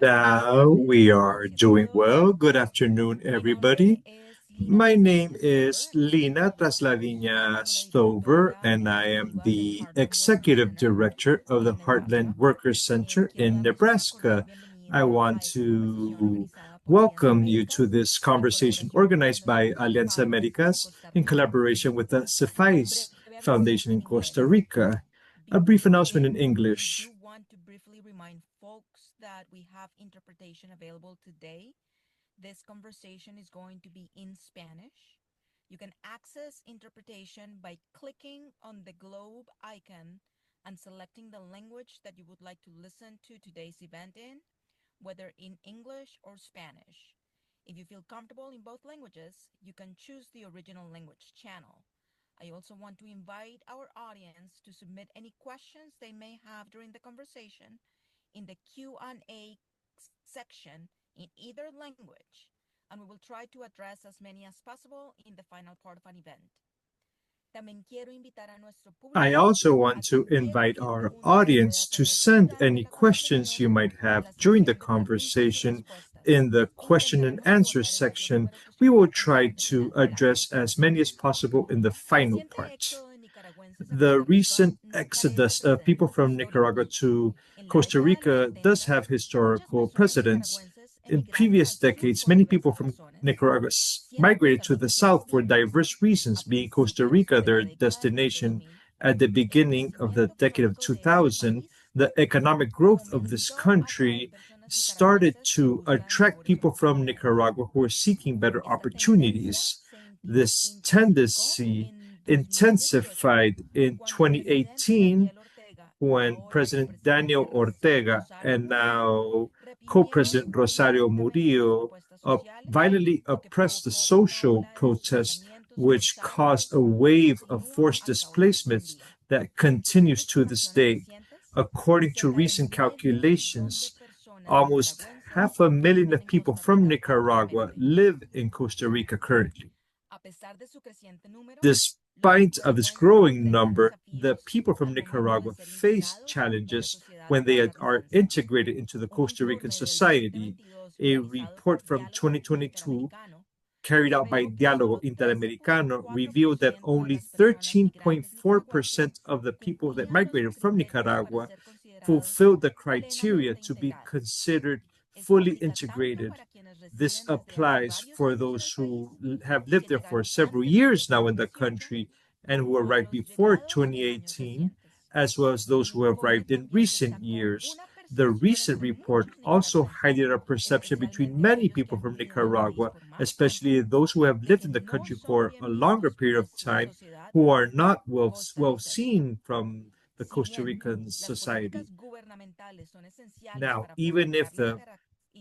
Now we are doing well. Good afternoon, everybody. My name is Lina Traslaviña Stover, and I am the Executive Director of the Heartland Workers Center in Nebraska. I want to welcome you to this conversation organized by Alianza Americas in collaboration with the SIFAIS Foundation in Costa Rica. A brief announcement in English. That we have interpretation available today. This conversation is going to be in Spanish. You can access interpretation by clicking on the globe icon and selecting the language that you would like to listen to today's event in, whether in English or Spanish. If you feel comfortable in both languages, you can choose the original language channel. I also want to invite our audience to submit any questions they may have during the conversation in the Q&A section in either language, and we will try to address as many as possible in the final part of an event. I also want to invite our audience to send any questions you might have during the conversation in the question and answer section. We will try to address as many as possible in the final part. The recent exodus of people from Nicaragua to Costa Rica does have historical precedents. In previous decades, many people from Nicaragua migrated to the south for diverse reasons, being Costa Rica their destination. At the beginning of the decade of 2000, the economic growth of this country started to attract people from Nicaragua who were seeking better opportunities. This tendency intensified in 2018 when President Daniel Ortega and now co-president Rosario Murillo violently oppressed the social protests, which caused a wave of forced displacements that continues to this day. According to recent calculations, almost 500,000 people from Nicaragua live in Costa Rica currently. Despite of this growing number, the people from Nicaragua face challenges when they are integrated into the Costa Rican society. A report from 2022 carried out by Diálogo Interamericano revealed that only 13.4% of the people that migrated from Nicaragua fulfilled the criteria to be considered fully integrated. This applies for those who have lived there for several years now in the country and who arrived before 2018, as well as those who have arrived in recent years. The recent report also highlighted a perception between many people from Nicaragua, especially those who have lived in the country for a longer period of time, who are not well seen from the Costa Rican society. Now, even if the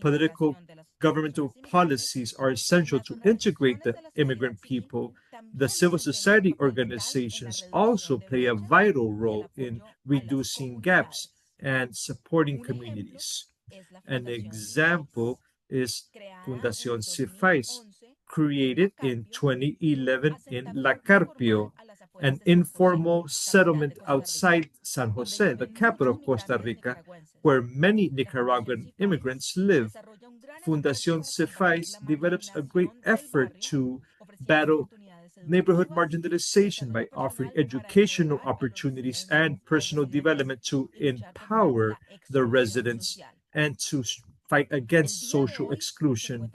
political governmental policies are essential to integrate the immigrant people, the civil society organizations also play a vital role in reducing gaps and supporting communities. An example is Fundación SIFAIS, created in 2011 in La Carpio, an informal settlement outside San Jose, the capital of Costa Rica, where many Nicaraguan immigrants live. Fundación SIFAIS develops a great effort to battle neighborhood marginalization by offering educational opportunities and personal development to empower the residents and to fight against social exclusion.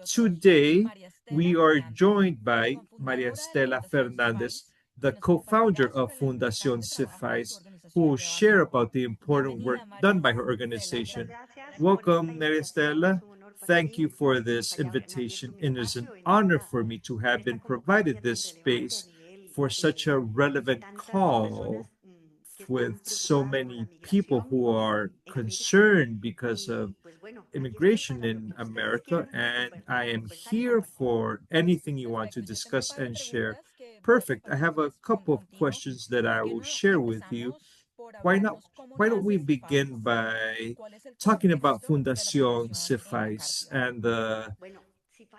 Today, we are joined by Maris Stella Fernandez, the co-founder of Fundación SIFAIS, who will share about the important work done by her organization. Welcome, Maris Stella. Thank you for this invitation. It is an honor for me to have been provided this space for such a relevant call with so many people who are concerned because of immigration in America. And I am here for anything you want to discuss and share. Perfect. I have a couple of questions that I will share with you. Why don't we begin by talking about Fundación SIFAIS and the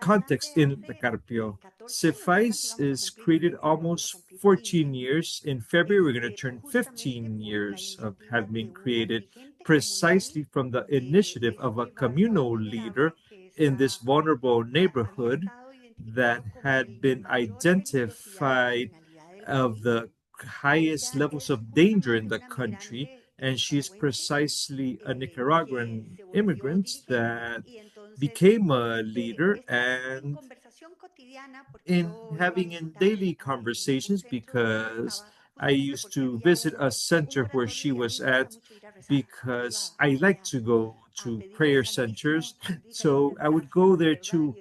context in the Carpio. SIFAIS is created almost 14 years. In February, we're going to turn 15 years of having been created precisely from the initiative of a communal leader in this vulnerable neighborhood that had been identified of the highest levels of danger in the country. And she's precisely a Nicaraguan immigrant that became a leader and in having in daily conversations because I used to visit a center where she was at because I like to go to prayer centers. So I would go there to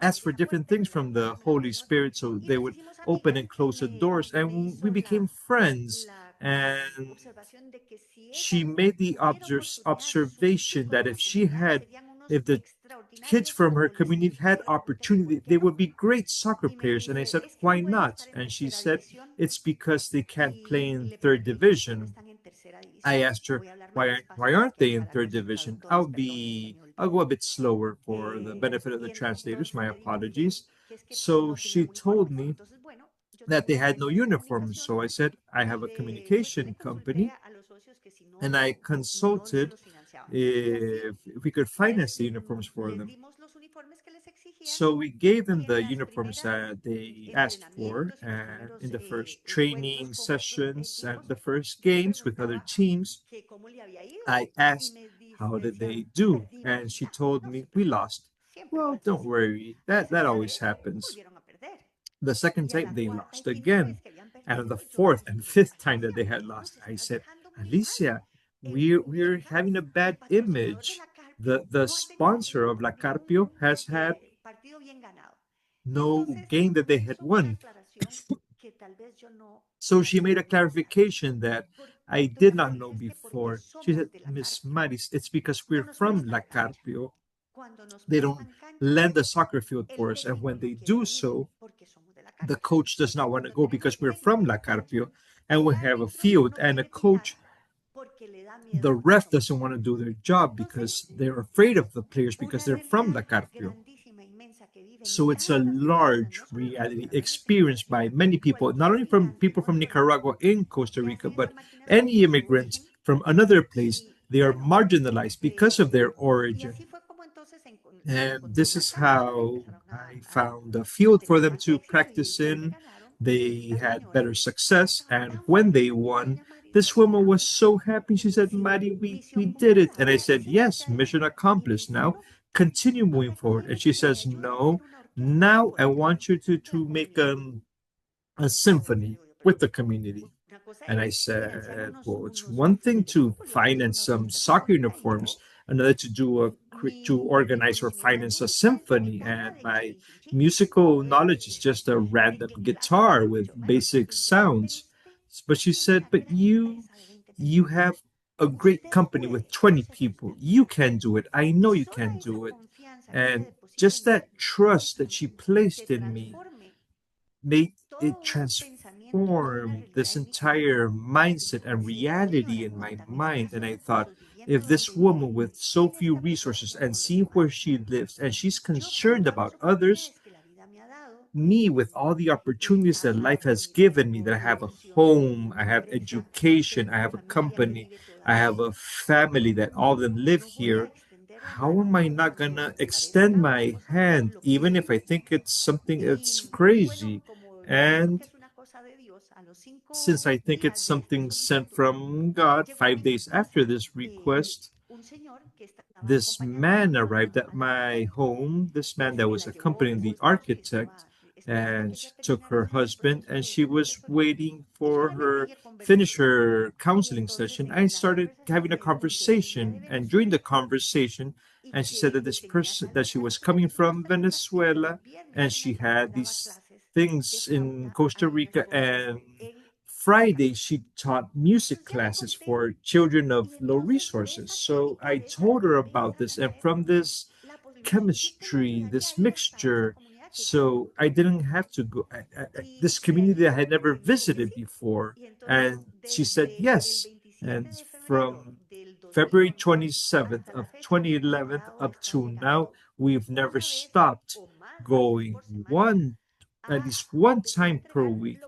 ask for different things from the Holy Spirit. So they would open and close the doors, and we became friends. And she made the observation that if the kids from her community had opportunity, they would be great soccer players. And I said, why not? And she said, it's because they can't play in third division. I asked her, why aren't they in third division? I'll go a bit slower for the benefit of the translators. My apologies. So she told me that they had no uniforms. So I said, I have a communication company, and I consulted if we could finance the uniforms for them. So we gave them the uniforms that they asked for, and in the first training sessions and the first games with other teams, I asked, how did they do? And she told me, we lost. Well, don't worry, that always happens. The second time they lost again. And the fourth and fifth time that they had lost, I said, Alicia, we're having a bad image. The sponsor of La Carpio has had no game that they had won. So she made a clarification that I did not know before. She said, Miss Maris, it's because we're from La Carpio. They don't lend the soccer field for us. And when they do so, the coach does not want to go because we're from La Carpio and we have a field and a coach. The ref doesn't want to do their job because they're afraid of the players because they're from La Carpio. So it's a large reality experienced by many people, not only from people from Nicaragua in Costa Rica, but any immigrant from another place. They are marginalized because of their origin. And this is how I found a field for them to practice in. They had better success. And when they won, this woman was so happy. She said, Mari, we did it. And I said, yes, mission accomplished. Now continue moving forward. And she says, no, now I want you to make a symphony with the community. And I said, well, it's one thing to finance some soccer uniforms, another to organize or finance a symphony. And my musical knowledge is just a random guitar with basic sounds. But she said, but you have a great company with 20 people. You can do it. I know you can do it. And just that trust that she placed in me made it transform this entire mindset and reality in my mind. And I thought, if this woman with so few resources and seeing where she lives and she's concerned about others, me with all the opportunities that life has given me, that I have a home, I have education, I have a company, I have a family that all of them live here, how am I not gonna extend my hand even if I think it's something that's crazy? And since I think it's something sent from God, 5 days after this request, this man arrived at my home, this man that was accompanying the architect, and she took her husband, and she was waiting for her finish her counseling session. I started having a conversation, and during the conversation, and she said that this person that she was coming from Venezuela, and she had these things in Costa Rica, and Friday, she taught music classes for children of low resources. So I told her about this, and from this chemistry, this mixture, so I didn't have to go. This community I had never visited before, and she said yes. And from February 27th of 2011 up to now, we've never stopped going at least one time per week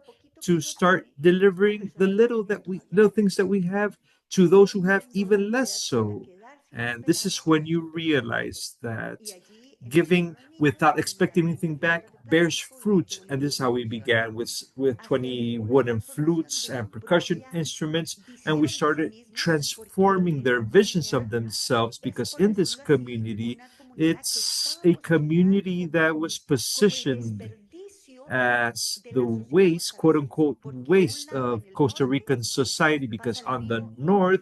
to start delivering the little things that we have to those who have even less so. And this is when you realize that giving without expecting anything back bears fruit. And this is how we began with 20 wooden flutes and percussion instruments. And we started transforming their visions of themselves because in this community, it's a community that was positioned as the waste, quote unquote, waste of Costa Rican society, because on the north,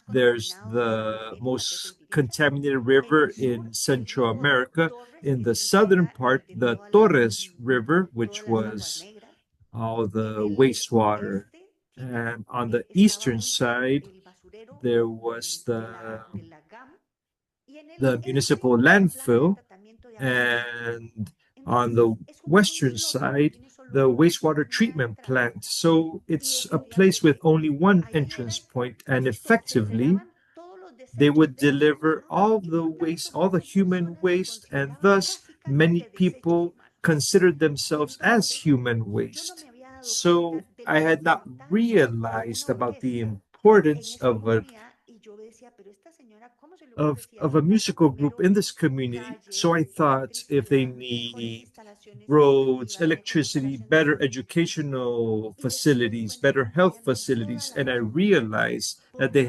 there's the most contaminated river in Central America. In the southern part, the Torres River, which was all the wastewater. And on the eastern side, there was the municipal landfill, and on the western side, the wastewater treatment plant. So it's a place with only one entrance point, and effectively, they would deliver all the waste, all the human waste, and thus many people considered themselves as human waste. So I had not realized about the importance of a musical group in this community. So I thought if they need roads, electricity, better educational facilities, better health facilities, and I realized that they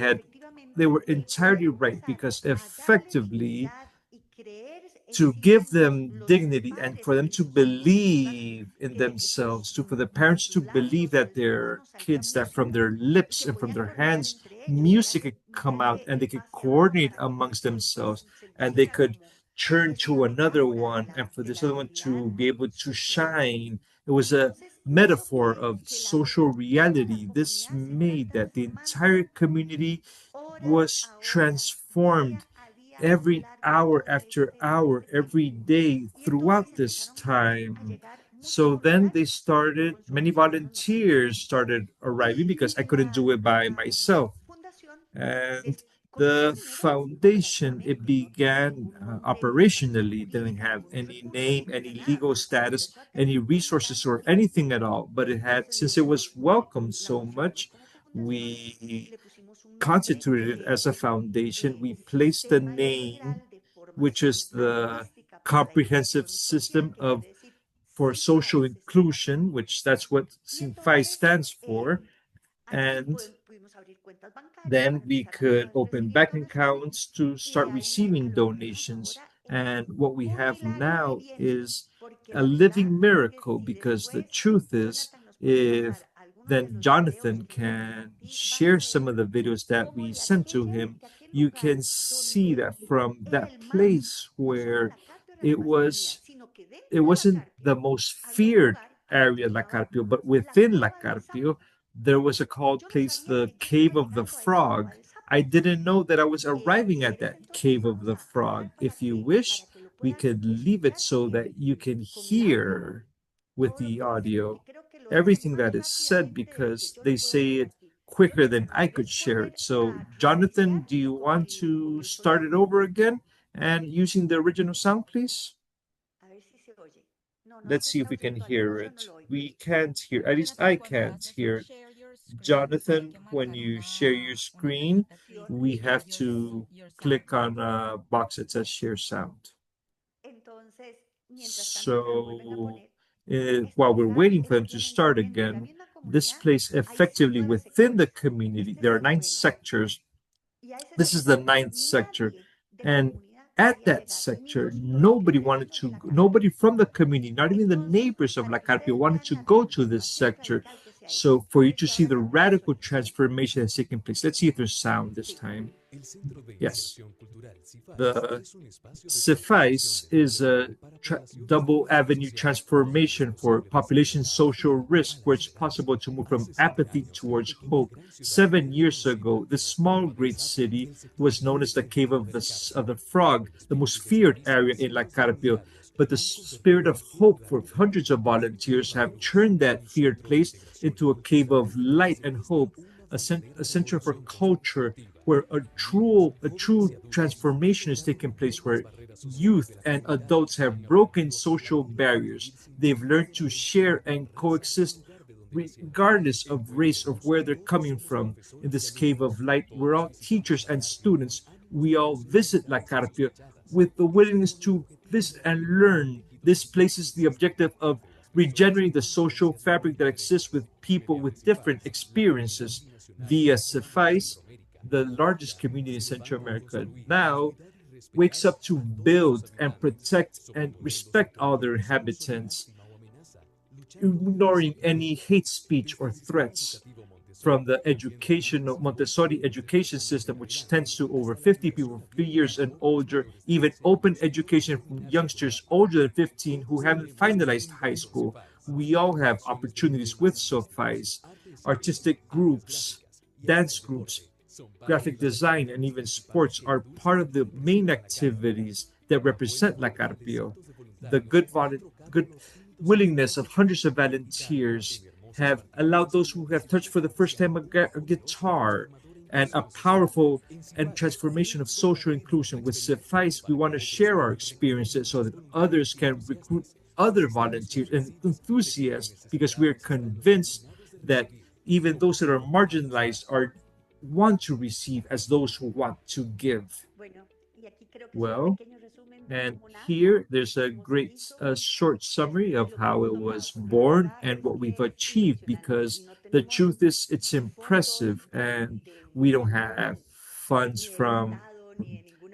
were entirely right because effectively to give them dignity and for them to believe in themselves, for the parents to believe that their kids, that from their lips and from their hands, music could come out and they could coordinate amongst themselves and they could turn to another one and for this other one to be able to shine. It was a metaphor of social reality. This made that the entire community was transformed every hour after hour, every day throughout this time. So then many volunteers started arriving because I couldn't do it by myself. And the foundation, it began operationally, didn't have any name, any legal status, any resources or anything at all. But it had, since it was welcomed so much, we constituted it as a foundation. We placed the name, which is the comprehensive system of for social inclusion, which that's what SIFAIS stands for. And then we could open bank accounts to start receiving donations. And what we have now is a living miracle because the truth is, if then Jonathan can share some of the videos that we sent to him, you can see that from that place where it was it wasn't the most feared area, La Carpio, but within La Carpio, there was a called place, the Cave of the Frog. I didn't know that I was arriving at that Cave of the Frog. If you wish, we could leave it so that you can hear with the audio everything that is said because they say it quicker than I could share it. So, Jonathan, do you want to start it over again and using the original sound, please? Let's see if we can hear it. We can't hear, at least I can't hear it. Jonathan, when you share your screen, we have to click on a box that says share sound. So while we're waiting for them to start again, this place effectively within the community, there are 9 sectors. This is the 9th sector. And at that sector, nobody from the community, not even the neighbors of La Carpio, wanted to go to this sector. So for you to see the radical transformation that's taking place, let's see if there's sound this time. Yes. The SIFAIS is a double avenue transformation for population social risk, where it's possible to move from apathy towards hope. 7 years ago, this small great city was known as the Cave of the Frog, the most feared area in La Carpio. But the spirit of hope for hundreds of volunteers have turned that feared place into a cave of light and hope. a center for culture, where a true transformation is taking place, where youth and adults have broken social barriers. They've learned to share and coexist regardless of race or where they're coming from. In this cave of light, we're all teachers and students. We all visit La Carpio with the willingness to visit and learn. This place is the objective of regenerating the social fabric that exists with people with different experiences. Via SIFAIS, the largest community in Central America now, wakes up to build and protect and respect all their inhabitants, ignoring any hate speech or threats. From the educational Montessori education system, which tends to over 50 people 3 years and older, even open education from youngsters older than 15 who haven't finalized high school. We all have opportunities with SOFIs. Artistic groups, dance groups, graphic design, and even sports are part of the main activities that represent La Carpio. The good willingness of hundreds of volunteers have allowed those who have touched for the first time a guitar and a powerful and transformation of social inclusion. With Suffice, we want to share our experiences so that others can recruit other volunteers and enthusiasts, because we are convinced that even those that are marginalized are want to receive as those who want to give. Well, and here there's a great short summary of how it was born and what we've achieved, because the truth is it's impressive, and we don't have funds from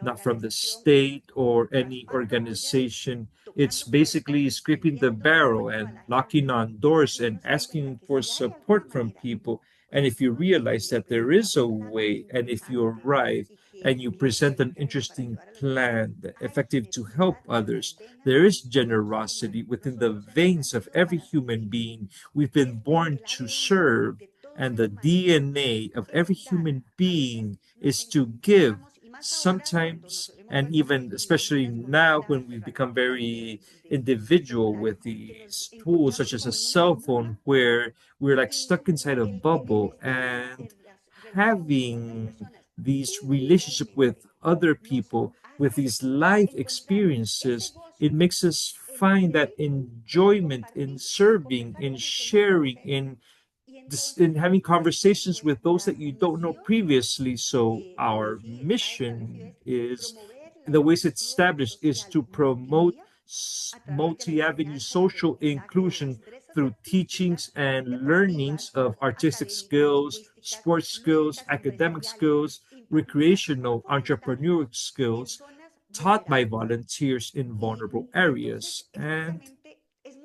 not from the state or any organization. It's basically scraping the barrel and knocking on doors and asking for support from people. And if you realize that there is a way, and if you arrive and you present an interesting plan effective to help others, there is generosity within the veins of every human being. We've been born to serve, and the DNA of every human being is to give. Sometimes, and even especially now when we've become very individual with these tools such as a cell phone, where we're like stuck inside a bubble, and having these relationship with other people with these life experiences, it makes us find that enjoyment in serving, in sharing, in having conversations with those that you don't know previously. So our mission is, the ways it's established, is to promote multi-avenue social inclusion through teachings and learnings of artistic skills, sports skills, academic skills, recreational entrepreneurial skills, taught by volunteers in vulnerable areas. And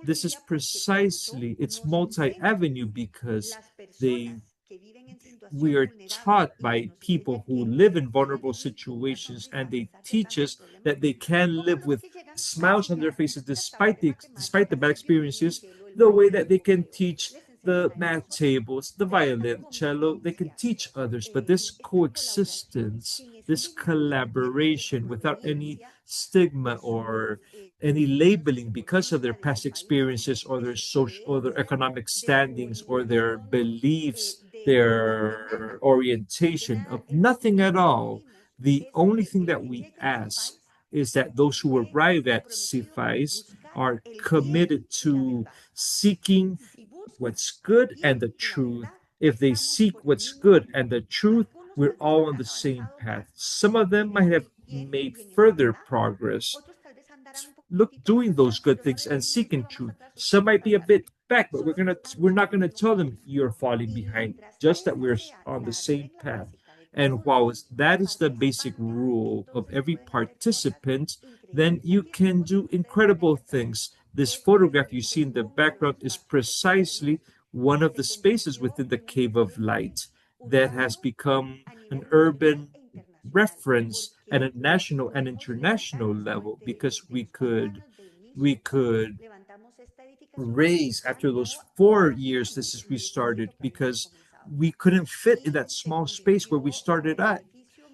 this is precisely, it's multi-avenue, because they we are taught by people who live in vulnerable situations, and they teach us that they can live with smiles on their faces despite the bad experiences, the way that they can teach the math tables, the violin, cello, they can teach others. But this coexistence, this collaboration without any stigma or any labeling because of their past experiences or their social or their economic standings or their beliefs, their orientation, of nothing at all. The only thing that we ask is that those who arrive at Suffice are committed to seeking what's good and the truth. If they seek what's good and the truth, we're all on the same path. Some of them might have made further progress look doing those good things and seeking truth. Some might be a bit back, but we're not gonna tell them you're falling behind, just that we're on the same path. And while that is the basic rule of every participant, then you can do incredible things. This photograph you see in the background is precisely one of the spaces within the Cave of Light that has become an urban reference at a national and international level, because we could raise after those 4 years this is we started, because we couldn't fit in that small space where we started at.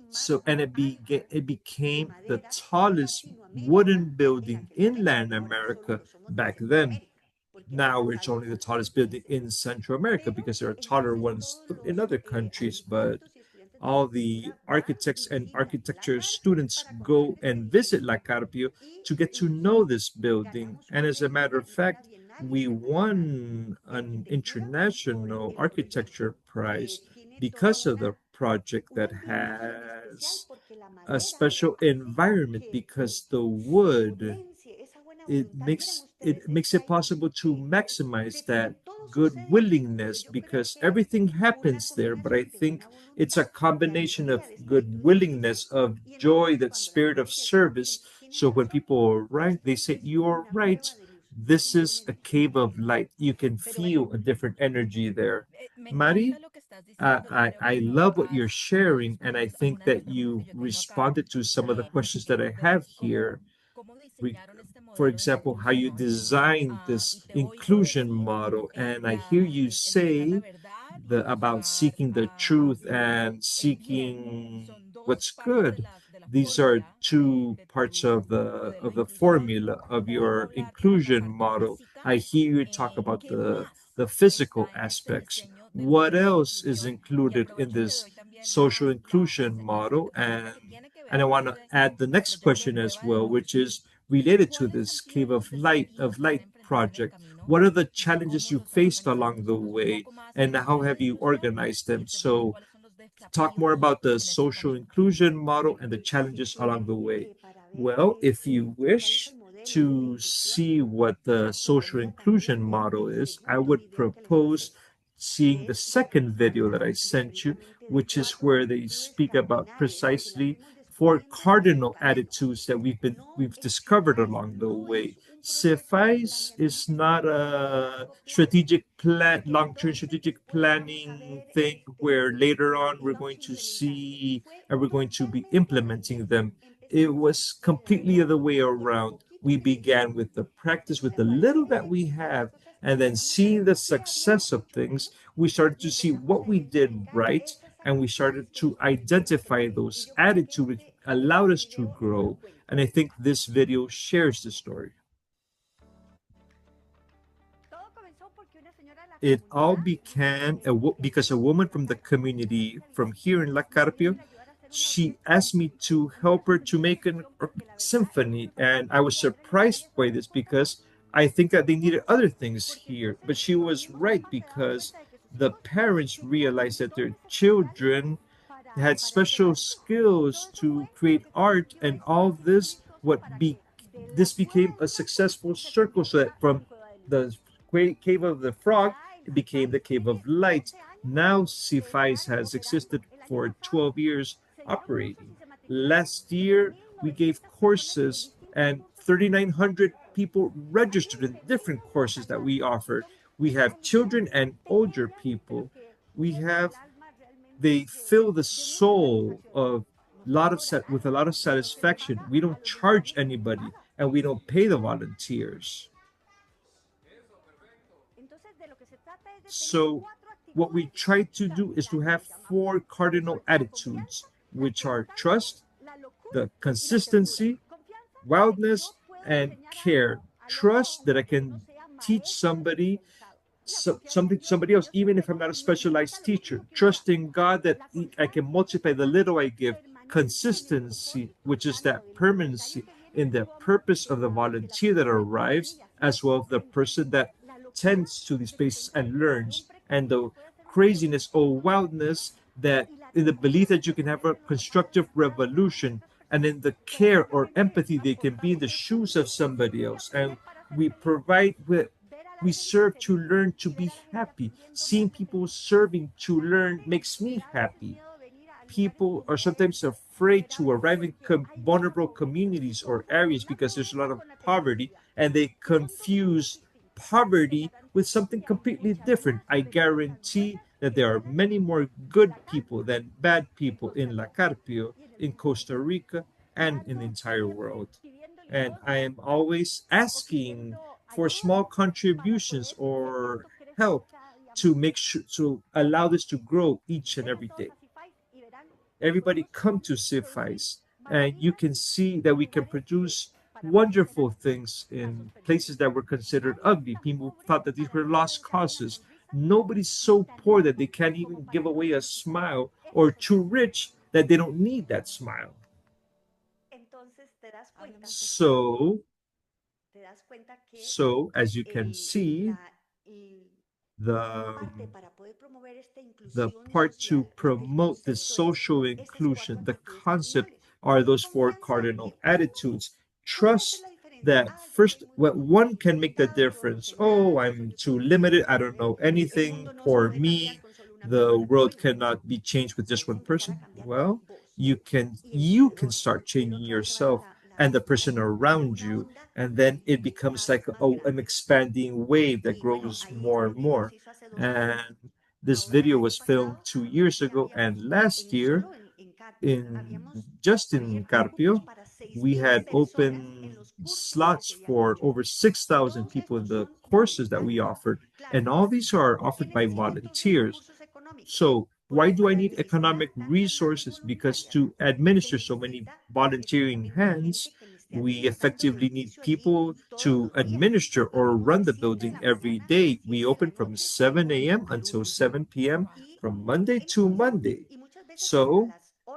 So, and it became the tallest wooden building in Latin America back then. now it's only the tallest building in Central America because there are taller ones in other countries, but all the architects and architecture students go and visit La Carpio to get to know this building. And as a matter of fact, we won an international architecture prize because of the project that has a special environment because the wood it makes it possible to maximize that good willingness because everything happens there. But I think it's a combination of good willingness, of joy, that spirit of service. So when people arrive, they say, "You're right. This is a cave of light." You can feel a different energy there. Me Mari, encanta lo que estás diciendo y creo I que lo love what has you're sharing, and I respondido a think una de las that preguntas que you yo tengo acá, responded to some of the questions that I have here. cómo We, diseñaron este for modelo de example, how you inclusión. designed Y this te oigo inclusion decir model. And I hear you el buscar la say verdad y about buscar seeking the truth and el bien. seeking Son dos what's partes good. de la These are fórmula two de parts tu modelo of de the inclusión. formula of Hoy your vamos a inclusion la parte model. física. I hear you talk about ¿Qué más the physical está en este aspects. diseño del What modelo de else is inclusión? Y included in aprovecho y te this doy también social inclusion la model? pregunta que tiene que And ver I con want to add the el next proyecto question as Prueba de well, Luz. which is related to ¿Cuáles han this sido Cave los desafíos of que han Light enfrentado en el project. camino What are the y challenges cómo you los están faced manejando? along the Cuéntanos un way, poco más and del how modelo de have you inclusión organized y them? segundo, So ¿cuáles son los talk more desafíos about the en este social camino? inclusion model and the challenges along the way. Well, if you wish to see what the social inclusion model is, I would propose seeing the second video that I sent you, which is where they speak about precisely four cardinal attitudes that we've discovered along the way. Suffice is not a strategic plan, long-term strategic planning thing where later on we're going to see and we're going to be implementing them. It was completely the way around. We began with the practice, with the little that we have, and then seeing the success of things, we started to see what we did right, and we started to identify those attitudes which allowed us to grow. And I think this video shares the story. It all began because a woman from the community from here in La Carpio, she asked me to help her to make a symphony. And I was surprised by this because I think that they needed other things here. But she was right because the parents realized that their children had special skills to create art, and all this this became a successful circle, so that from the cave of the frog it became the cave of light. Now SIFAIS has existed for 12 years operating. Last year we gave courses and 3,900 people registered in different courses that we offer. We have children and older people. We have They fill the soul of with a lot of satisfaction. We don't charge anybody and we don't pay the volunteers. So what we try to do is to have four cardinal attitudes, which are trust, the consistency, wildness, and care. Trust that I can teach somebody else, even if I'm not a specialized teacher. Trusting God that I can multiply the little I give. Consistency, which is that permanency in the purpose of the volunteer that arrives, as well as the person that tends to these places and learns. And the craziness or wildness that in the belief that you can have a constructive revolution, and in the care or empathy they can be in the shoes of somebody else. And we provide with we serve to learn to be happy. Seeing people serving to learn makes me happy. People are sometimes afraid to arrive in vulnerable communities or areas because there's a lot of poverty, and they confuse poverty with something completely different. I guarantee that there are many more good people than bad people in La Carpio, in Costa Rica, and in the entire world. And I am always asking for small contributions or help to make sure to allow this to grow each and every day. Everybody come to SIFAIS, and you can see that we can produce wonderful things in places that were considered ugly. People thought that these were lost causes. Nobody's so poor that they can't even give away a smile, or too rich that they don't need that smile. Hablemos de eso. So, so as you can see, the the part to promote this social inclusion, the concept are those four cardinal attitudes. Trust that first, what one can make the difference. Oh, I'm too limited. I don't know anything. Poor me. The world cannot be changed with just one person. Well, you can start changing yourself and the person around you, and then it becomes like an expanding wave that grows more and more. And this video was filmed 2 years ago, and last year, in just in Carpio, we had open slots for over 6,000 people in the courses that we offered, and all these are offered by volunteers. So why do I need economic resources? Because to administer so many volunteering hands, we effectively need people to administer or run the building every day. We open from 7 a.m. until 7 p.m. from Monday to Monday. So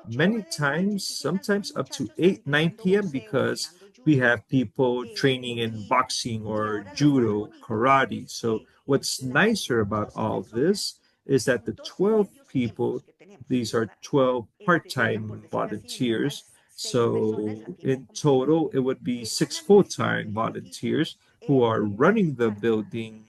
many times, sometimes up to 8, 9 p.m. because we have people training in boxing or judo, karate. So what's nicer about all this is that the 12 people, these are 12 part-time volunteers. So in total, it would be 6 full-time volunteers who are running the building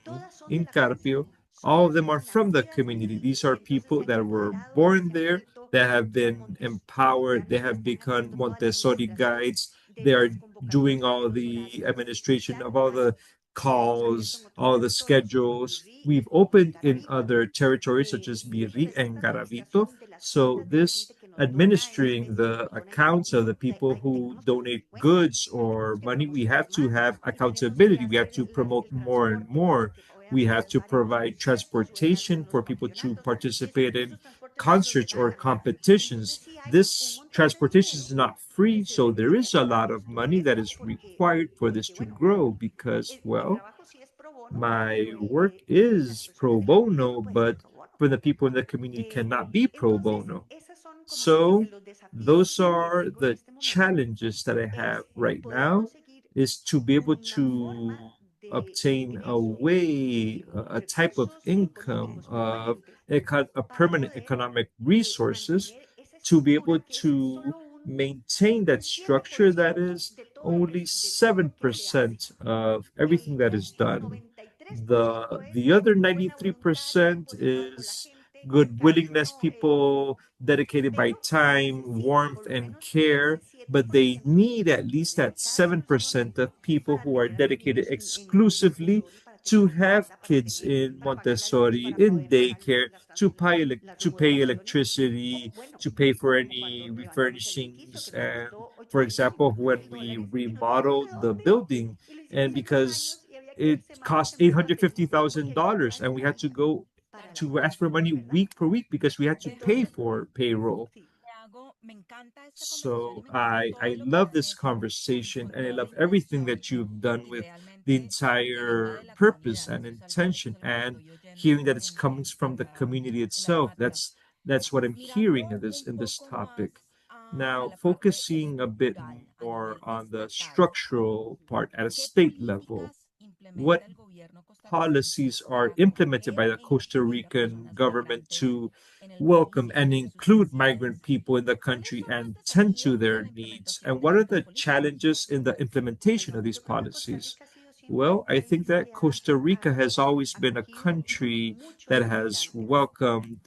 in Carpio. All of them are from the community. These are people that were born there, that have been empowered, they have become Montessori guides, they are doing all the administration of all the calls, all the schedules. We've opened in other territories such as Biri and Garavito. So this administering the accounts of the people who donate goods or money, we have to have accountability. We have to promote more and more. We have to provide transportation for people to participate in concerts or competitions. This transportation is not free, so there is a lot of money that is required for this to grow because, well, my work is pro bono, but for the people in the community cannot be pro bono. So those are the challenges that I have right now, is to be able to obtain a way, a type of income, of a permanent economic resources to be able to maintain that structure that is only 7% of everything that is done. The other 93% is good willingness, people dedicated by time, warmth, and care, but they need at least that 7% of people who are dedicated exclusively to have kids in Montessori, in daycare, to pay electricity, to pay for any refurnishings. And for example, when we remodeled the building, and because it cost $850,000, and we had to go to ask for money week per week because we had to pay for payroll. Me encanta esta conversación y So me encanta I todo lo que love has this hecho conversation, con and I toda la love everything invitación that you've done y with the realmente de verdad entire de la purpose comunidad. and Eso es algo intention, de lo que and estoy oyendo hearing that it's coming from the community en la itself. temática. That's what I'm hearing Mirando in this un poco más topic. a Now, la parte focusing a bit estructural a more nivel on the estatal, structural part at a ¿qué state level, políticas what implementa el gobierno costarricense policies are para implemented by acoger the e Costa incluir a Rican personas government migrantes to en el país welcome y and ante sus include migrant necesidades? people in the ¿Cuáles country son los and tend to desafíos en their la needs? implementación And de what are estas the políticas? challenges in the implementation of these Yo creo que Costa policies? Rica ha sido siempre Well, un I think país that que ha, Costa Rica has always been a acogido country muchos that has inmigrantes. welcomed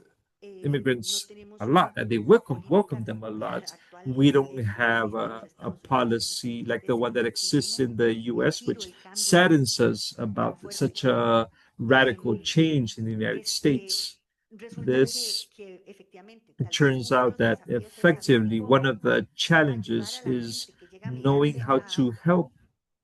No immigrants a tenemos lot, and they welcome políticas them a lot. We actuales don't have como los a Estados Unidos que nos policy like the one entristecen that exists muchísimo, in the el US, giro, which el cambio saddens us tan about fuerte such que hay. a radical Eh, change in the United este, States. resulta This, que efectivamente it tal vez turns uno de out los that desafíos es saber effectively one cómo of the ayudar challenges a la is gente que llega knowing migrante how a to help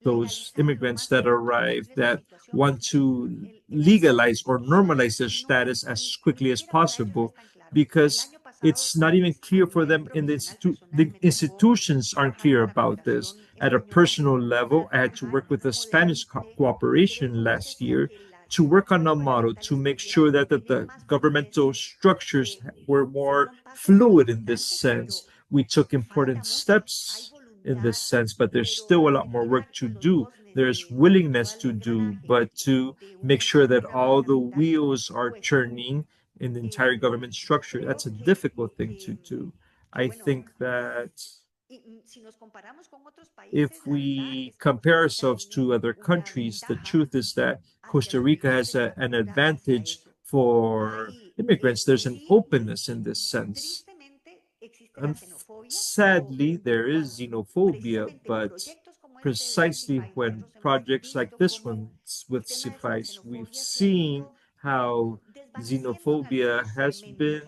those legalizar lo immigrants más that pronto arrive posible su that situación, want porque to el año pasado, legalize or y normalize their no, status as ni quickly as siquiera para ellos possible, es tan claro, el because año it's not even clear for them in the institutions aren't clear about this. At a personal level, I had to work with the Spanish cooperation last year to work on a model to make sure that the governmental structures were more fluid in this sense. We took important steps in this sense, but there's still a lot more work to do. There's willingness to do, but to make sure that all the wheels are turning in the entire government structure, that's a difficult thing to do. I think that if we compare ourselves to other countries, the truth is that Costa Rica has an advantage for immigrants. There's an openness in this sense. And sadly, there is xenophobia, but precisely when projects like this one with SIFAIS, we've seen how xenophobia has been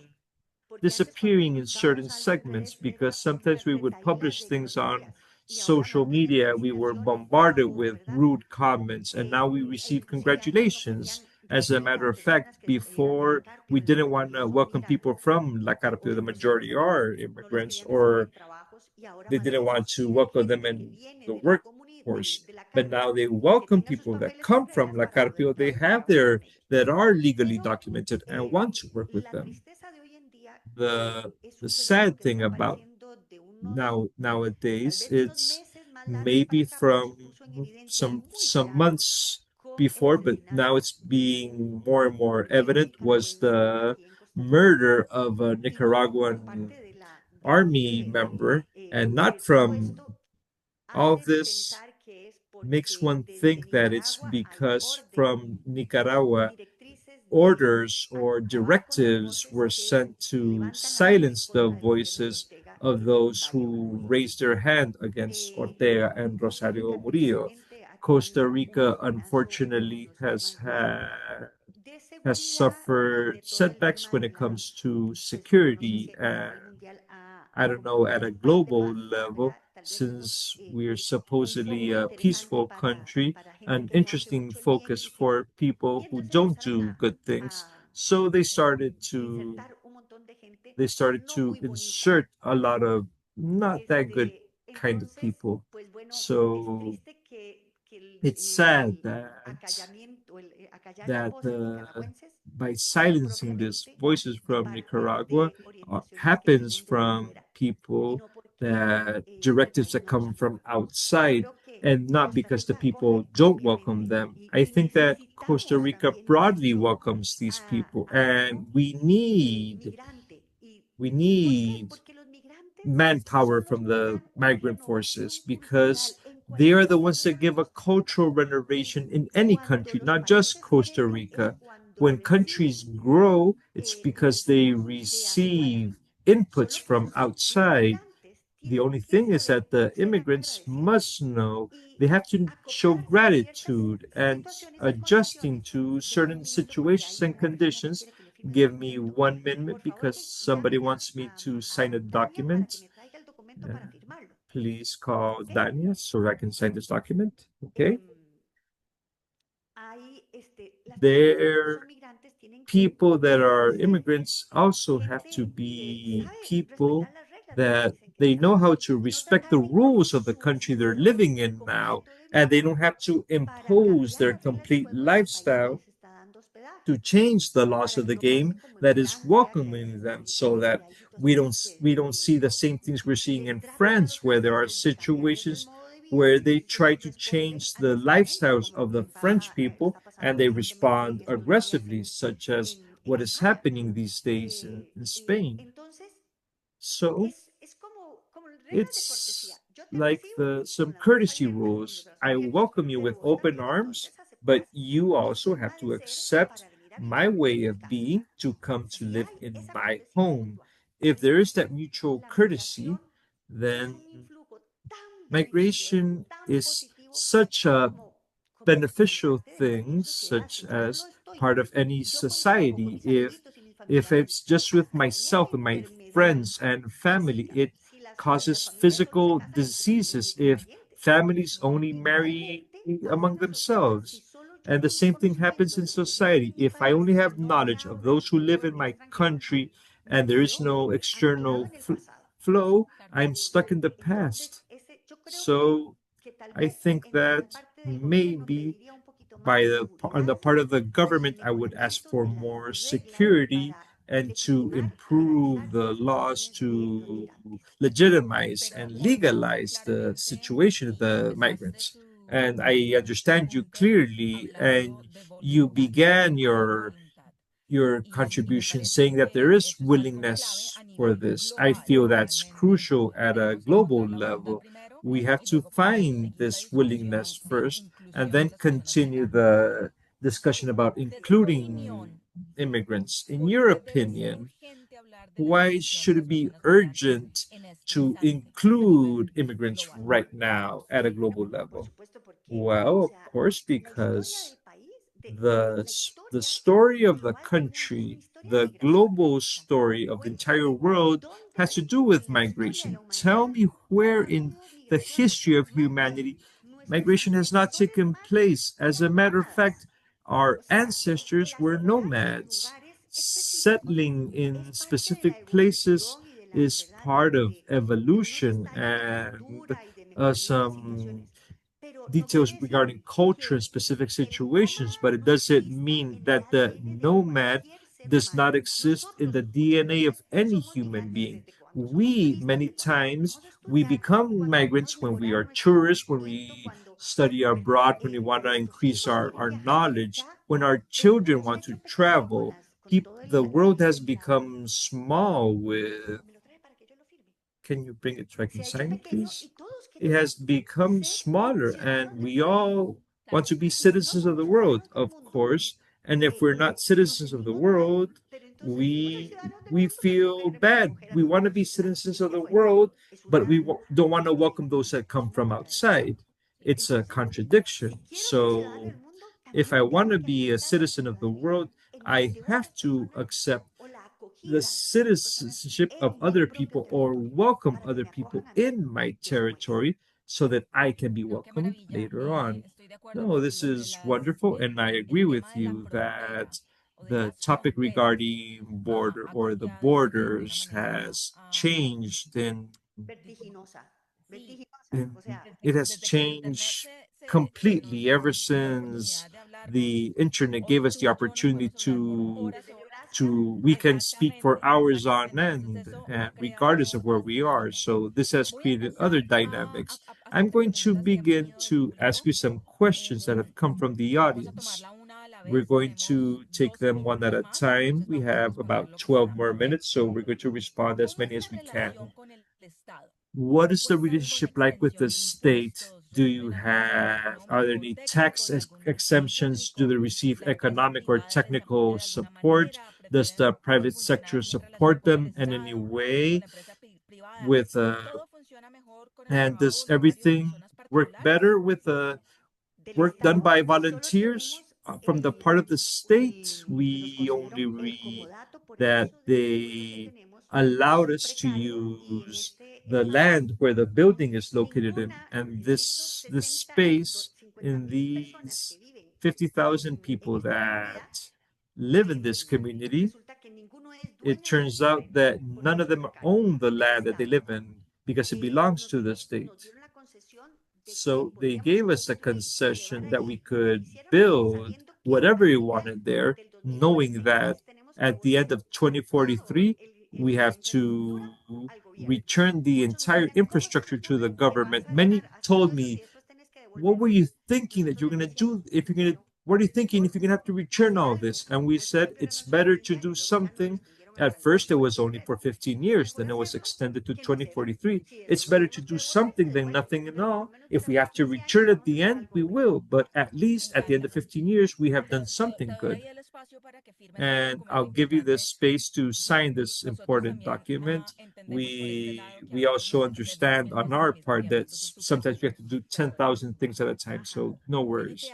disappearing in certain segments because sometimes we would publish things on social media, we were bombarded with rude comments, and now we receive congratulations. As a matter of fact, before we didn't want to welcome people from La Carpio, the majority are immigrants, or they didn't want to welcome them in the workforce. But now they welcome people that come from La Carpio. They have their that are legally documented and want to work with them. The sad thing about nowadays, it's maybe from some months before, but now it's being more and more evident, was the murder of a Nicaraguan army member. And not from all of this makes one think that it's because from Nicaragua orders or directives were sent to silence the voices of those who raised their hand against Ortega and Rosario Murillo. Costa Rica, unfortunately, has suffered setbacks when it comes to security, and I don't know, at a global level, since we're supposedly a peaceful country, an interesting focus for people who don't do good things. So they started to insert a lot of not that good kind of people. So it's sad that by silencing these voices from Nicaragua happens from people that directives that come from outside and not because the people don't welcome them. I think that Costa Rica broadly welcomes these people, and we need manpower from the migrant forces because they are the ones that give a cultural renovation in any country, not just Costa Rica. When countries grow, it's because they receive inputs from outside. The only thing is that the immigrants must know they have to show gratitude and adjusting to certain situations and conditions. Give me 1 minute because somebody wants me to sign a document. Uh, Please call Dania so I can sign this document. Okay. There, people that are immigrants also have to be people that they know how to respect the rules of the country they're living in now, and they don't have to impose their complete lifestyle to change the laws of the game that is welcoming them, so that we don't see the same things we're seeing in France, where there are situations where they try to change the lifestyles of the French people and they respond aggressively, such as what is happening these days in Spain. So it's like some courtesy rules. I welcome you with open arms, but you also have to accept my way of being to come to live in my home. If there is that mutual courtesy, then migration is such a beneficial thing, such as part of any society. If it's just with myself and my friends and family, it causes physical diseases if families only marry among themselves. And the same thing happens in society. If I only have knowledge of those who live in my country and there is no external flow, I'm stuck in the past. So I think that maybe on the part of the government, I would ask for more security and to improve the laws to legitimize and legalize the situation of the migrants. And I understand you clearly, and you began your contribution saying that there is willingness for this. I feel that's crucial at a global level. We have to find this willingness first and then continue the discussion about including immigrants. In your opinion, why should it be urgent to include immigrants right now at a global level? Well, of course, because the story of the country, the global story of the entire world has to do with migration. Tell me where in the history of humanity migration has not taken place. As a matter of fact, our ancestors were nomads. Settling in specific places is part of evolution, and some details regarding culture and specific situations, but it doesn't mean that the nomad does not exist in the DNA of any human being. We, many times, we become migrants when we are tourists, when we study abroad, when we want to increase our knowledge, when our children want to travel. The world has become small with. Can you bring it so I can sign it, please? It has become smaller, and we all want to be citizens of the world, of course. And if we're not citizens of the world, we feel bad. We want to be citizens of the world, but we don't want to welcome those that come from outside. It's a contradiction. So if I want to be a citizen of the world, I have to accept the citizenship of other people or welcome other people in my territory so that I can be welcomed later on. No, this is wonderful, and I agree with you that the topic regarding border or the borders has changed and it has changed completely ever since the internet gave us the opportunity to we can speak for hours on end, regardless of where we are. So this has created other dynamics. I'm going to begin to ask you some questions that have come from the audience. We're going to take them one at a time. We have about 12 more minutes, so we're going to respond as many as we can. What is the relationship like with the state? Are there any tax exemptions? Do they receive economic or technical support? Does the private sector support them in any way? With and does everything work better with work done by volunteers from the part of the state? We only read that they allowed us to use the land where the building is located in, and this space in these 50,000 people that live in this community. It turns out that none of them own the land that they live in because it belongs to the state. So they gave us a concession that we could build whatever we wanted there, knowing that at the end of 2043, we have to return the entire infrastructure to the government. Many told me, what were you thinking that you're going to do if you're going to, what are you thinking if you're going to have to return all this? And we said, it's better to do something. At first, it was only for 15 years. Then it was extended to 2043. It's better to do something than nothing at all. If we have to return at the end, we will. But at least at the end of 15 years, we have done something good. And I'll give you this space to sign this important document. We also understand on our part that sometimes we have to do 10,000 things at a time. So no worries.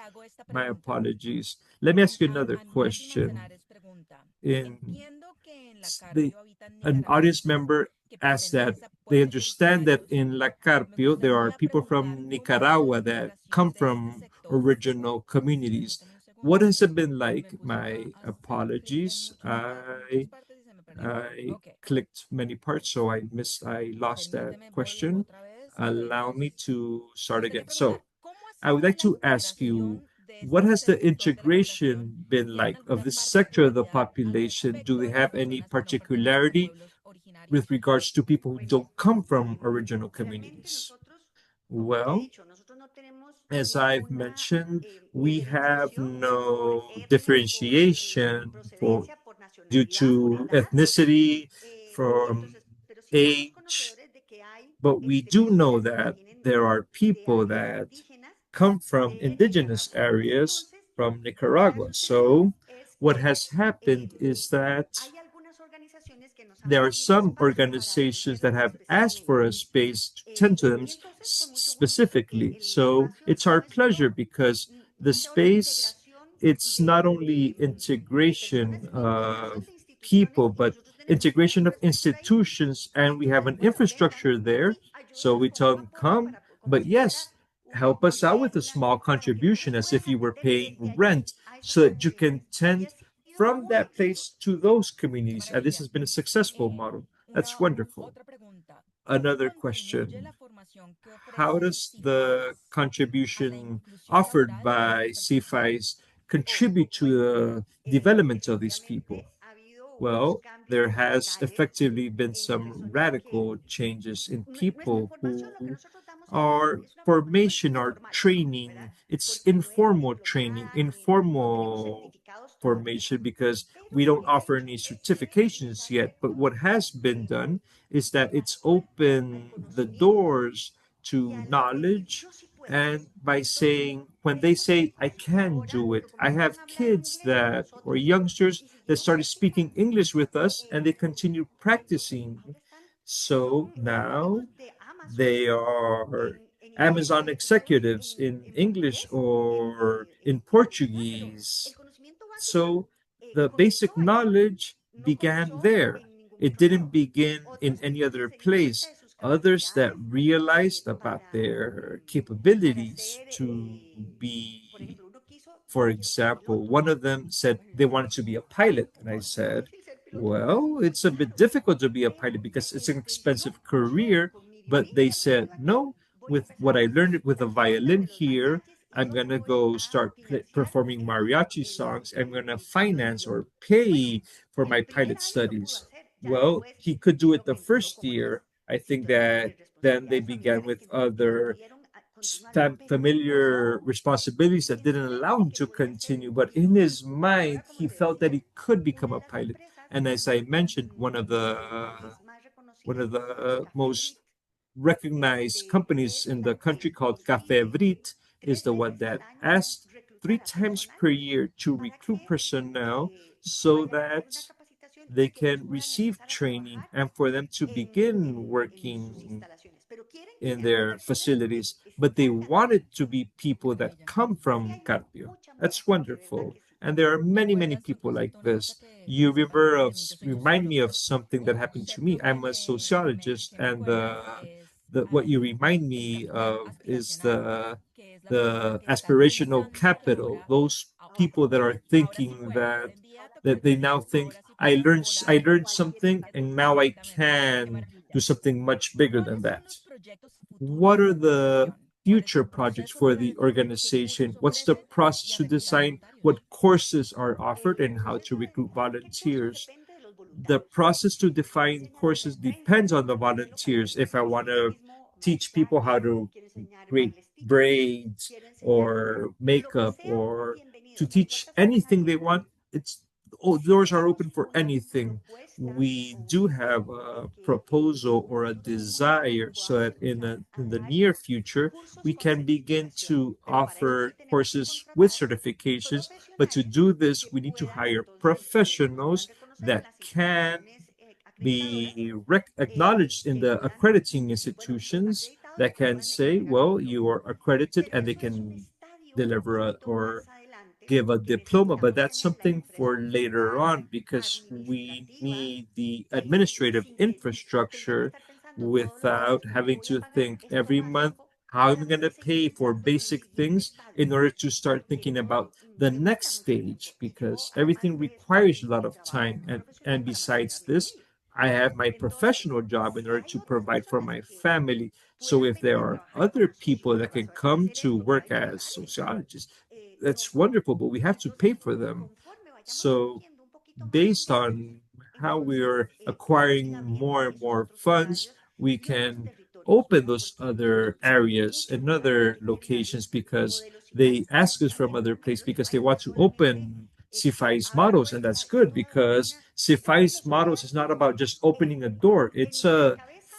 My apologies. Let me ask you another question. An audience member asked that they understand that in La Carpio, there are people from Nicaragua that come from original communities. What has it been like? My apologies. I Okay. clicked many parts, so I lost that Permíteme, puedo leerlo question. otra vez. Allow me Entonces, to me start gustaría again. preguntar, So ¿cómo ha I would sido like la to ask you, integración de este what has tercer the sector de la población? integration been ¿Tienen like of alguna this sector of the particularidad al population? Do they respecto de have any personas que no pertenecen a particularity pueblos with originarios? regards to people who Pues don't come from original realmente communities? nosotros, como te he Well, dicho, nosotros no tenemos as I've ninguna mentioned, we have diferenciación por no etnia, por differentiation for procedencia, por due nacionalidad, por to edad. ethnicity, Y from entonces, pero sí somos age, conocedores de que hay but we do know estudiantes que that vienen there are de people áreas that indígenas come from de indigenous Nicaragua. areas Entonces, from lo que ha Nicaragua. sucedido So, es what que has happened is that hay algunas organizaciones que nos han there are pedido some espacio para organizations that atenderlos have asked for especialmente. a space to tend to them Y entonces, con mucho gusto, specifically. el So espacio it's no our es solo pleasure because the solo space, integración it's not only de personas, integration sino integración of de instituciones people, y but nosotros tenemos una integration of infraestructura ahí. institutions, and we have Entonces, an bueno, vengan infrastructure there. y So ayúdenos we con tell un them, apoyo come, para, como but si fuera yes, help us out with a small para que ustedes contribution as puedan if you were atender paying desde allí rent a esas so that you can comunidades. Y tend ha sido from muy that exitoso. place to those Qué communities. And this maravilla. has been a successful model. That's wonderful. Otra pregunta. ¿Cómo Another contribuye question. la formación que How ofrece does the SIFAIS a la contribution inclusión offered laboral de by estas personas? SIFAIS contribute to Bueno, the development of these people? efectivamente ha habido unos Well, cambios there has radicales effectively been en some personas que radical changes in nuestra people formación, lo que who nosotros damos are es una formación formation or informal, training. ¿verdad? It's Porque no es informal training, diplomada ni no tenemos informal certificados todavía. formation because Pero we lo don't que ha offer hecho any es que nos certifications ha yet. But abierto what has been done is that las it's puertas al opened the conocimiento doors y to al decir knowledge. yo sí puedo. And by Entonces, saying, when they tenemos say, I chicos que can ahora do it, I comenzaron have a hablar kids inglés con that, or nosotros youngsters y that siguieron started speaking practicando. English with us and they Eh, continue entonces, practicing. ahora están, So son now ejecutivos de Amazon they are en inglés o Amazon ejecutivos executives in en English portugués, or in ¿verdad? Pero el Portuguese. conocimiento básico So the basic comenzó allí, knowledge no began comenzó there. en ningún It otro didn't lado. begin in Otros any que other se dieron cuenta place. de sus Others that capacidades realized about para, their para capabilities ser, to por be, ejemplo, uno quiso, for yo quiero ser example, piloto. one of them said Bueno, le they dije, wanted to be a pilot. And I ¿cómo es said, difícil ser piloto? well, Pues it's a bit claro, difficult to be a pilot pero because it's an entendió, expensive yo career. con mi But violín they me said, aprendió aquí, no, voy a with empezar what I a learned with a las cuerdas violin de los here, mariachis y I'm entonces going to voy go a start financiar performing mariachi songs. I'm going to mi título de finance or piloto. Bueno, pay for el my primer pilot año lo pudo studies. hacer, ya Well, después he could do it vieron the que no first como es. year. I Y think entonces that then they responsabilidades began familiares with que no le other permitieron continuar, pero familiar responsibilities that didn't pensó él allow him que to podía ser continue. un But in piloto. his Y mind, ahora, como he te felt that decía, he could become una a de las pilot. empresas And as I mentioned, one of del the país más one of reconocidas es the Café most Brit, recognized companies es in la the que country called Cafe consigue Brit is tres the one veces that al año asked three reclutar a times personal per year to para recruit que personnel so vayan a hacer that una capacitación y they que ellos can puedan receive empezar a training trabajar and for them to begin en sus working instalaciones. Pero quieren que in sean las their personas facilities, que but they están wanted aquí. to be Qué people that maravilla. come Sí from hay Carpio. mucha, mucha That's gente, de verdad wonderful. que sí. And there are many, many ¿Recuerdas a people like propósito ahorita this. que You estamos remember of, brevemente remind me of sociológicos? something that Un happened to me. concepto I'm a sociologist, que and recuerdas es what you al remind el me capital of is aspiracional, que es la persona the que está aspirational pensando que capital. ahora, Those ahora, people that are ahora sí thinking puedo, that envía tu that they currículum, now think ahora sí puedo I volar learned cualquier something parte and now I absolutamente. Qué can do maravilla. something much bigger than ¿Cuáles son that. los proyectos What futuros de are la the organización? ¿Cuál es future el projects proceso for para the definir qué cursos organization? What's the ofrece y process a to reclutar decide what voluntarios? courses are offered El and how to proceso recruit de qué cursos volunteers? depende de los The voluntarios. process to Si me define enseñan a courses hacer prensa, depends quiero on the enseñarlo para volunteers. If I el want to periodismo teach people magistral, how to quiero enseñar create bailes típicos, braids quiero enseñarles or lo que makeup sea, or to bienvenido. Las teach puertas están anything they abiertas. want, it's Si doors are tenemos open for una anything. propuesta We o una do idea have a de que proposal or a nosotros mismos desire so podamos that empezar in a the dar near future cursos we con can begin certificación. to Pero para eso sí offer tenemos que courses with contratar certifications. But to profesionales do this, que we need to puedan hire entonces, que nos puedan professionals reconocer en that las can instituciones acreditadoras, be acknowledged in que the puedan, accrediting bueno, los institutions acreditados that que can puedan say, entregar well, diplomas. you are accredited, Pero and they eso es un can estadio un deliver poquito or más adelante give a que diploma, but necesitamos that's tener la something for later infraestructura on because we administrativa need the administrative sin que tengamos que infrastructure estar pensando todos los días without having voy a to pagar think esto every month básico How am I going to pay for basic things in order to start thinking about the next stage? Because everything requires a lot of time. And besides this, I have my professional job in order to provide for my family. So if there are other people that can come to work as sociologists, that's wonderful, but we have to pay for them. So based on how we are acquiring more and more funds, we can open those other areas and other locations because they ask us from other places because they want to open SIFAIS models, and that's good because SIFAIS models is not about just opening a door. It's a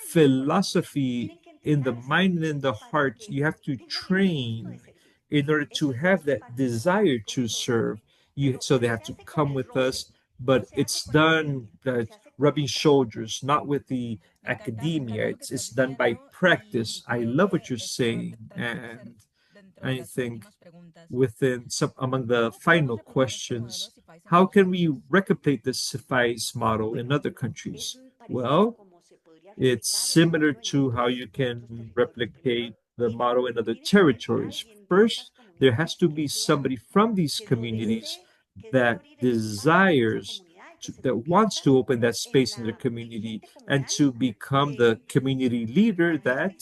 philosophy in the mind and in the heart. You have to train in order to have that desire to serve. So they have to come with us, but it's done rubbing shoulders, not with the Me encanta, me academia. encanta lo que It's estás done by diciendo y practice. I creo love que what you're bueno, saying, tendremos que hacer and dentro de I las think últimas preguntas. within some among the ¿Cómo podemos final replicar este modelo de questions, CIFAIS en how otros can we países? replicate this suffice model in other countries? Well, it's similar to how you can replicate the model in other territories. First, there has to be somebody from these communities that desires that wants to open that space in their community and to become the community leader that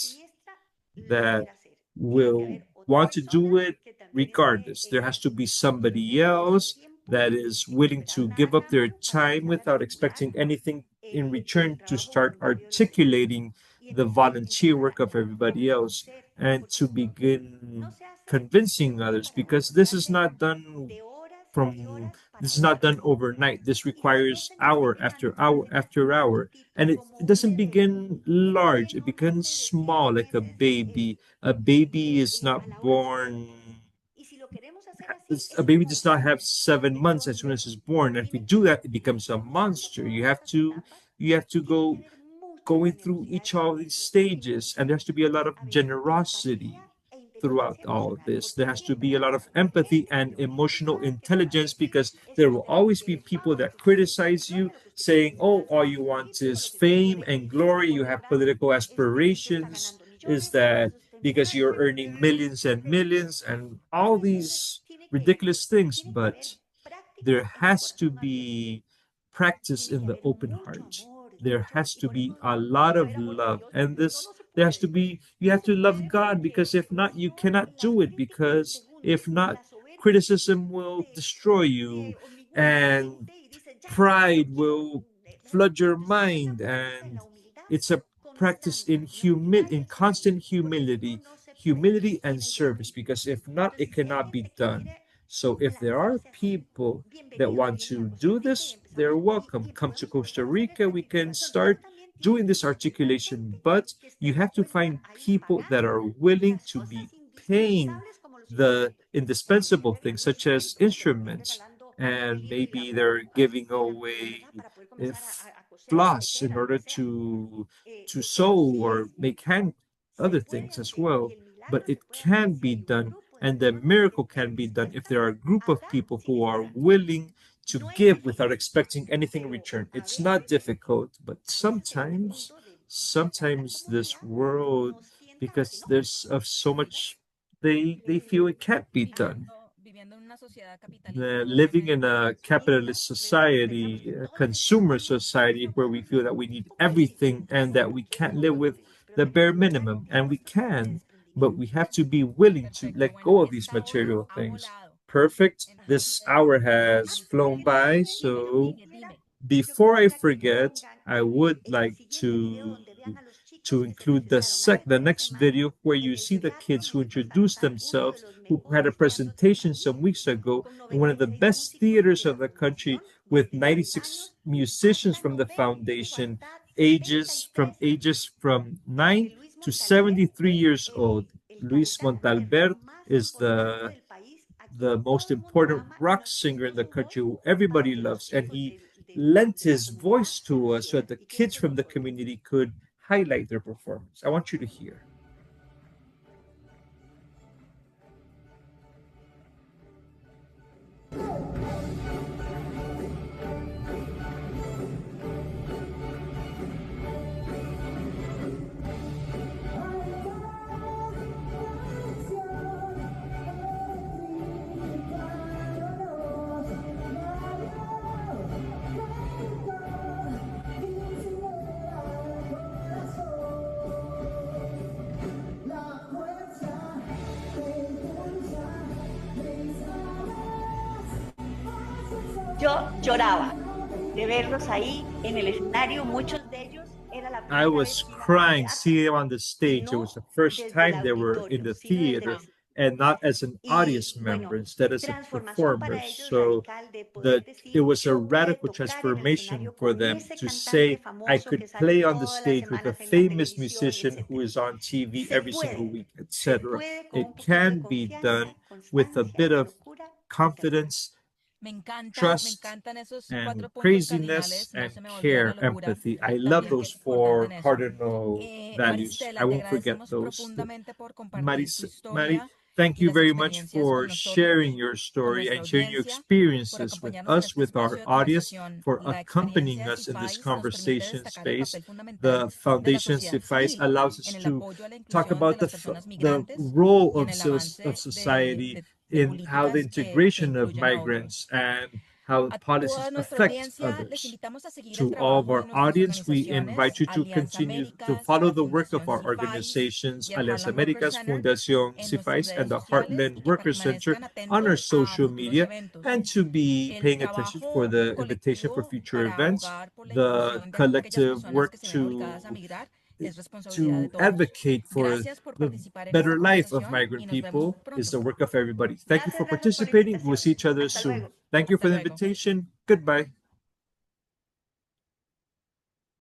will want to do it regardless. There has to be somebody else that is willing to give up their time without expecting anything in return to start articulating the volunteer work of everybody else and to begin convincing others because from this is not done overnight. This requires hour after hour after hour. And it doesn't begin large, it begins small, like a baby. A baby is not born a baby does not have 7 months as soon as it's born. And if we do that, it becomes a monster. You have to go going through each of these stages, and there has to be a lot of generosity throughout all of this. There has to be a lot of empathy and emotional intelligence because there will always be people that criticize you, saying, oh, all you want is fame and glory, you have political aspirations, is that because you're earning millions and millions and all these ridiculous things. But there has to be practice in the open heart. There has to be a lot of love. And this, there has to be, you have to love God because if not, you cannot do it. Because if not, criticism will destroy you and pride will flood your mind. And it's a practice in constant humility and service because if not, it cannot be done. So if there are people that want to do this, they're welcome. Come to Costa Rica. We can start doing this articulation, but you have to find people that are willing to be paying the indispensable things, such as instruments, and maybe they're giving away if floss in order to sew or make hand other things as well. But it can be done, and the miracle can be done if there are a group of people who are willing to give without expecting anything in return. It's not difficult, but sometimes this world, because there's of so much, they feel it can't be done. Viviendo en una sociedad capitalista Living donde in a capitalist society, a consumer society, where we feel that we need everything and that we can't live with the bare minimum, and we can, but we have to be willing to perfecto. let Bueno, go of these esta hora material ha things. volado. Perfect. This hour Entonces, has flown by, dime, so dime. before I forget, I would like to include the next video where you see the kids who introduced themselves, who had a presentation some weeks ago in one of the best theaters of the country with 96 musicians from the foundation, ages from 9 to 73 years old. Luis Montalbert is the most important rock singer in the country who everybody loves, and he lent his voice to us so that the kids from the community could highlight their performance. I want you to hear. yo lloraba de verlos ahí en el escenario, muchos de ellos era la I primera was vez que iban al crying teatro, seeing them on the y stage. It was no the first desde el time they were in auditorio, the sino desde theater, el... and not as an audience Y member, bueno, instead as a transformación performer. para ellos So radical de poder it decir, was a yo pude radical tocar en el transformation escenario for con them ese to cantante say, I famoso que could sale play on the todas las stage with a semanas en la famous televisión y musician who etcétera. is on TV every single week, Se etc. puede con un It poquito de can be done confianza, with a constancia bit y of locura y termina. confidence, Me trust, encantan esos and 4 puntos craziness cardinales, no and se me va a olvidar la care, locura, empathy. I love también que those es importante four en eso. cardinal values. I Maristela, te won't forget agradecemos those. profundamente por compartir tu Mari, historia thank y you las very much experiencias con for sharing nosotros, your con story nuestra and sharing your audiencia, por experiences with acompañarnos en us, este with our espacio de audience, conversación. for La accompanying experiencia us in this SIFAIS nos permite conversation destacar el space. papel fundamental The de la Foundation sociedad SIFAIS civil allows en us el to apoyo a la talk inclusión de about las personas the migrantes role y en el of avance society de in how the políticas que integration of incluyen a migrants otros. and how A policies toda nuestra affect audiencia les others. invitamos a seguir el To all of trabajo de our nuestras audience, we organizaciones, invite you to Alianza continue to Américas, follow la the work of Fundación our SIFAIS organizations, y el Alianza Harlem Worker Américas, Center Fundación en nuestras SIFAIS, and redes the sociales Heartland y que Worker Center permanezcan on our atentos a social futuros media, eventos. and to be El paying attention for trabajo the invitation for colectivo future para events, abogar por la the inclusión de aquellas collective personas work que se ven obligadas a migrar es responsabilidad de to todos. advocate for Gracias por the participar en esta better life of conversación y migrant nos vemos people is pronto. the work of everybody. Thank you for Gracias por la participating. We'll invitación. see each other Hasta soon. luego. Thank you Hasta for the luego. invitation. Goodbye.